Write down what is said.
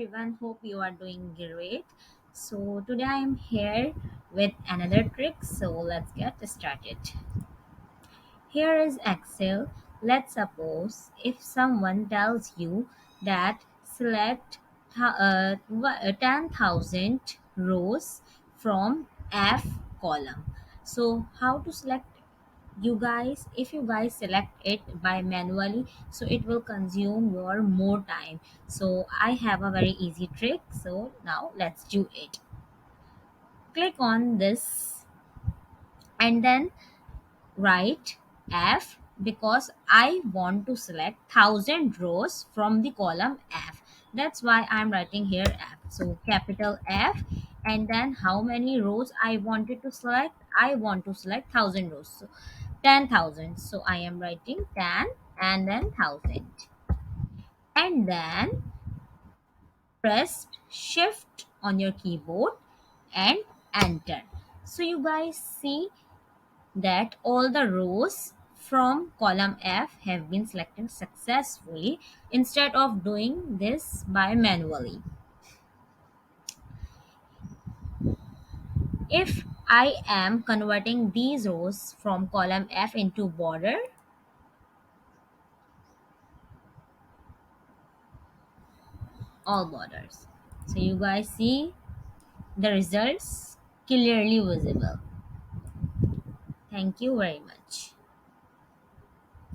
everyone, hope you are doing great. So today I am here with another trick, so let's get started. Here is Excel. Let's suppose if someone tells you that select 10,000 rows from F column. So how to select, you guys, if you guys select it by manually, so it will consume your more time. So I have a very easy trick, so now let's do it. Click on this and then write F, because I want to select 1000 rows from the column F. That's why I'm writing here F. So capital F, and then how many rows I wanted to select? I want to select 1000 rows. So 10,000. So I am writing 10 and then 1000. And then press shift on your keyboard and enter. So you guys see that all the rows from column F have been selected successfully instead of doing this by manually. If I am converting these rows from column F into border, all borders. So you guys see the results clearly visible. Thank you very much.